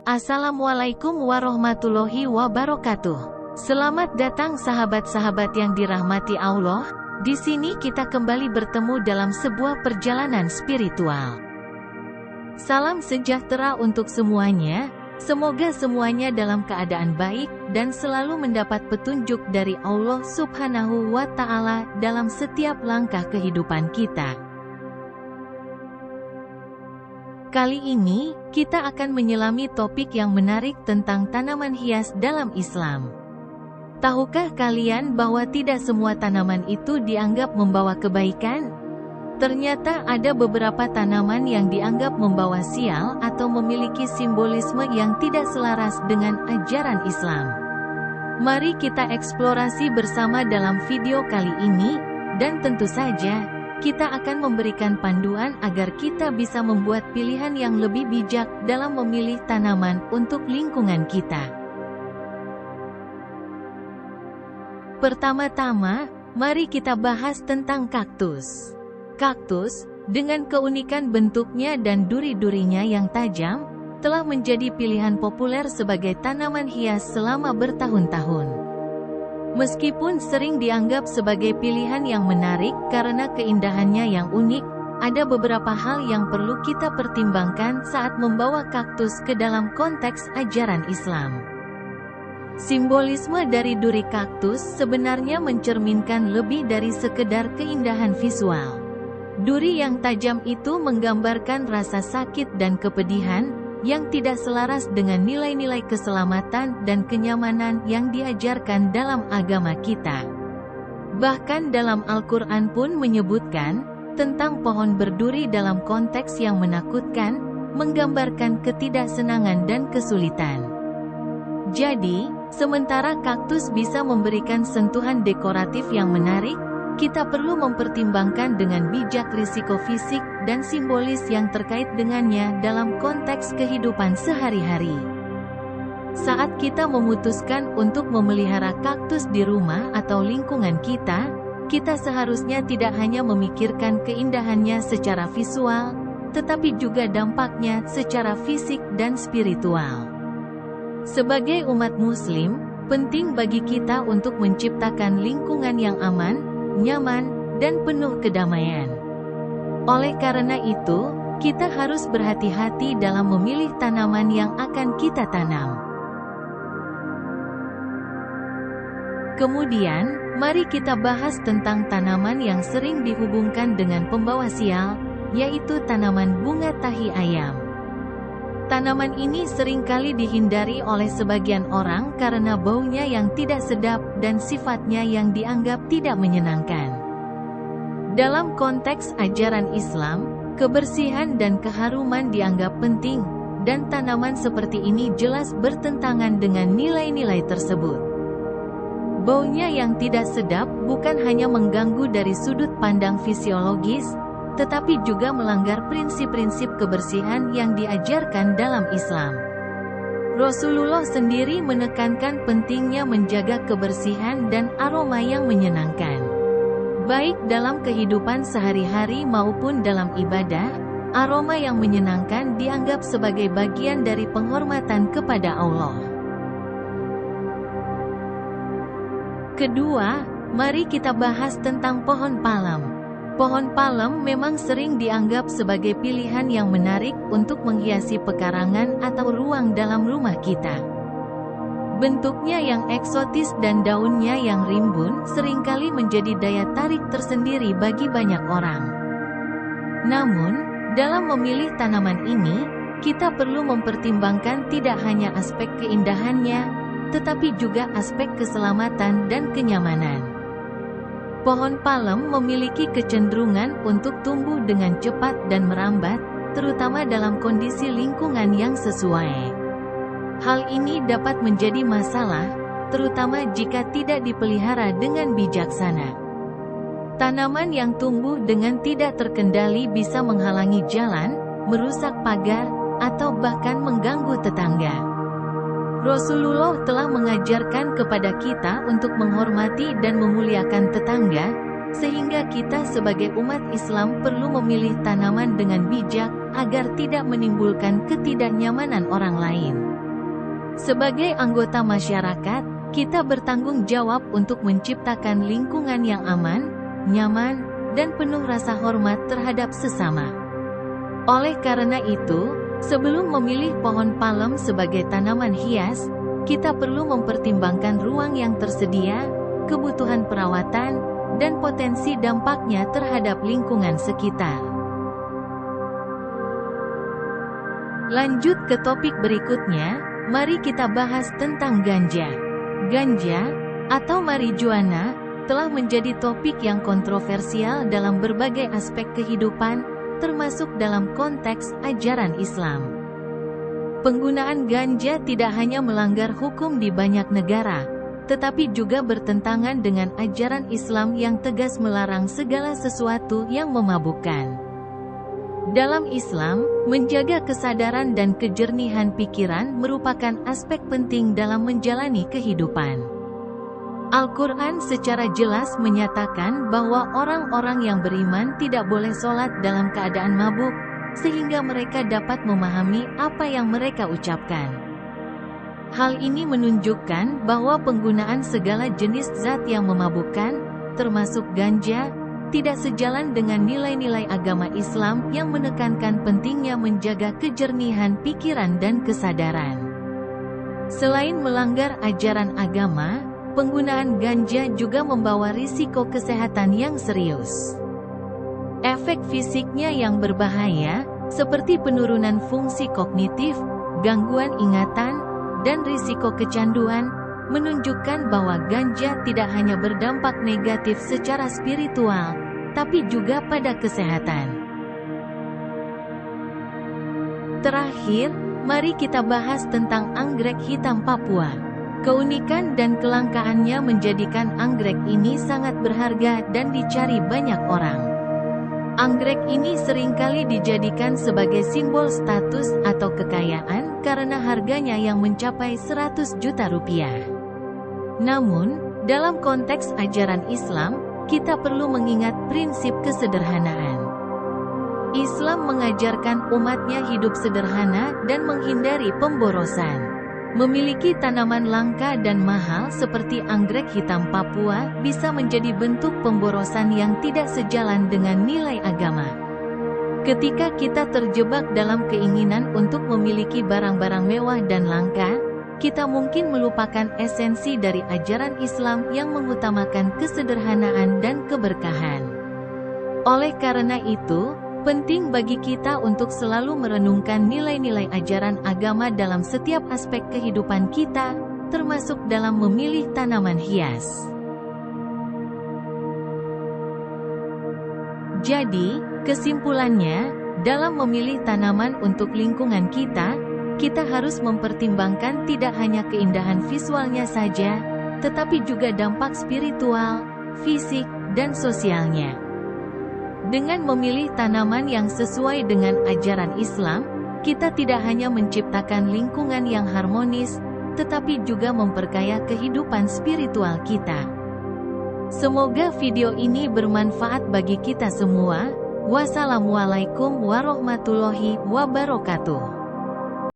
Assalamualaikum warahmatullahi wabarakatuh. Selamat datang sahabat-sahabat yang dirahmati Allah. Di sini kita kembali bertemu dalam sebuah perjalanan spiritual. Salam sejahtera untuk semuanya. Semoga semuanya dalam keadaan baik dan selalu mendapat petunjuk dari Allah Subhanahu wa Ta'ala dalam setiap langkah kehidupan kita. Kali ini, kita akan menyelami topik yang menarik tentang tanaman hias dalam Islam. Tahukah kalian bahwa tidak semua tanaman itu dianggap membawa kebaikan? Ternyata ada beberapa tanaman yang dianggap membawa sial atau memiliki simbolisme yang tidak selaras dengan ajaran Islam. Mari kita eksplorasi bersama dalam video kali ini, dan tentu saja, kita akan memberikan panduan agar kita bisa membuat pilihan yang lebih bijak dalam memilih tanaman untuk lingkungan kita. Pertama-tama, mari kita bahas tentang kaktus. Kaktus, dengan keunikan bentuknya dan duri-durinya yang tajam, telah menjadi pilihan populer sebagai tanaman hias selama bertahun-tahun. Meskipun sering dianggap sebagai pilihan yang menarik karena keindahannya yang unik, ada beberapa hal yang perlu kita pertimbangkan saat membawa kaktus ke dalam konteks ajaran Islam. Simbolisme dari duri kaktus sebenarnya mencerminkan lebih dari sekedar keindahan visual. Duri yang tajam itu menggambarkan rasa sakit dan kepedihan, yang tidak selaras dengan nilai-nilai keselamatan dan kenyamanan yang diajarkan dalam agama kita. Bahkan dalam Al-Quran pun menyebutkan tentang pohon berduri dalam konteks yang menakutkan, menggambarkan ketidaksenangan dan kesulitan. Jadi, sementara kaktus bisa memberikan sentuhan dekoratif yang menarik, kita perlu mempertimbangkan dengan bijak risiko fisik dan simbolis yang terkait dengannya dalam konteks kehidupan sehari-hari. Saat kita memutuskan untuk memelihara kaktus di rumah atau lingkungan kita, kita seharusnya tidak hanya memikirkan keindahannya secara visual, tetapi juga dampaknya secara fisik dan spiritual. Sebagai umat Muslim, penting bagi kita untuk menciptakan lingkungan yang aman, nyaman, dan penuh kedamaian. Oleh karena itu, kita harus berhati-hati dalam memilih tanaman yang akan kita tanam. Kemudian, mari kita bahas tentang tanaman yang sering dihubungkan dengan pembawa sial, yaitu tanaman bunga tahi ayam. Tanaman ini seringkali dihindari oleh sebagian orang karena baunya yang tidak sedap dan sifatnya yang dianggap tidak menyenangkan. Dalam konteks ajaran Islam, kebersihan dan keharuman dianggap penting, dan tanaman seperti ini jelas bertentangan dengan nilai-nilai tersebut. Baunya yang tidak sedap bukan hanya mengganggu dari sudut pandang fisiologis, tetapi juga melanggar prinsip-prinsip kebersihan yang diajarkan dalam Islam. Rasulullah sendiri menekankan pentingnya menjaga kebersihan dan aroma yang menyenangkan. Baik dalam kehidupan sehari-hari maupun dalam ibadah, aroma yang menyenangkan dianggap sebagai bagian dari penghormatan kepada Allah. Kedua, mari kita bahas tentang pohon palem. Pohon palem memang sering dianggap sebagai pilihan yang menarik untuk menghiasi pekarangan atau ruang dalam rumah kita. Bentuknya yang eksotis dan daunnya yang rimbun seringkali menjadi daya tarik tersendiri bagi banyak orang. Namun, dalam memilih tanaman ini, kita perlu mempertimbangkan tidak hanya aspek keindahannya, tetapi juga aspek keselamatan dan kenyamanan. Pohon palem memiliki kecenderungan untuk tumbuh dengan cepat dan merambat, terutama dalam kondisi lingkungan yang sesuai. Hal ini dapat menjadi masalah, terutama jika tidak dipelihara dengan bijaksana. Tanaman yang tumbuh dengan tidak terkendali bisa menghalangi jalan, merusak pagar, atau bahkan mengganggu tetangga. Rasulullah telah mengajarkan kepada kita untuk menghormati dan memuliakan tetangga, sehingga kita sebagai umat Islam perlu memilih tanaman dengan bijak, agar tidak menimbulkan ketidaknyamanan orang lain. Sebagai anggota masyarakat, kita bertanggung jawab untuk menciptakan lingkungan yang aman, nyaman, dan penuh rasa hormat terhadap sesama. Oleh karena itu, sebelum memilih pohon palem sebagai tanaman hias, kita perlu mempertimbangkan ruang yang tersedia, kebutuhan perawatan, dan potensi dampaknya terhadap lingkungan sekitar. Lanjut ke topik berikutnya, mari kita bahas tentang ganja. Ganja, atau marijuana, telah menjadi topik yang kontroversial dalam berbagai aspek kehidupan, termasuk dalam konteks ajaran Islam. Penggunaan ganja tidak hanya melanggar hukum di banyak negara, tetapi juga bertentangan dengan ajaran Islam yang tegas melarang segala sesuatu yang memabukkan. Dalam Islam, menjaga kesadaran dan kejernihan pikiran merupakan aspek penting dalam menjalani kehidupan. Al-Quran secara jelas menyatakan bahwa orang-orang yang beriman tidak boleh sholat dalam keadaan mabuk, sehingga mereka dapat memahami apa yang mereka ucapkan. Hal ini menunjukkan bahwa penggunaan segala jenis zat yang memabukkan, termasuk ganja, tidak sejalan dengan nilai-nilai agama Islam yang menekankan pentingnya menjaga kejernihan pikiran dan kesadaran. Selain melanggar ajaran agama, penggunaan ganja juga membawa risiko kesehatan yang serius. Efek fisiknya yang berbahaya, seperti penurunan fungsi kognitif, gangguan ingatan, dan risiko kecanduan, menunjukkan bahwa ganja tidak hanya berdampak negatif secara spiritual, tapi juga pada kesehatan. Terakhir, mari kita bahas tentang anggrek hitam Papua. Keunikan dan kelangkaannya menjadikan anggrek ini sangat berharga dan dicari banyak orang. Anggrek ini seringkali dijadikan sebagai simbol status atau kekayaan karena harganya yang mencapai 100 juta rupiah. Namun, dalam konteks ajaran Islam, kita perlu mengingat prinsip kesederhanaan. Islam mengajarkan umatnya hidup sederhana dan menghindari pemborosan. Memiliki tanaman langka dan mahal seperti anggrek hitam Papua bisa menjadi bentuk pemborosan yang tidak sejalan dengan nilai agama. Ketika kita terjebak dalam keinginan untuk memiliki barang-barang mewah dan langka, kita mungkin melupakan esensi dari ajaran Islam yang mengutamakan kesederhanaan dan keberkahan. Oleh karena itu, penting bagi kita untuk selalu merenungkan nilai-nilai ajaran agama dalam setiap aspek kehidupan kita, termasuk dalam memilih tanaman hias. Jadi, kesimpulannya, dalam memilih tanaman untuk lingkungan kita, kita harus mempertimbangkan tidak hanya keindahan visualnya saja, tetapi juga dampak spiritual, fisik, dan sosialnya. Dengan memilih tanaman yang sesuai dengan ajaran Islam, kita tidak hanya menciptakan lingkungan yang harmonis, tetapi juga memperkaya kehidupan spiritual kita. Semoga video ini bermanfaat bagi kita semua. Wassalamualaikum warahmatullahi wabarakatuh.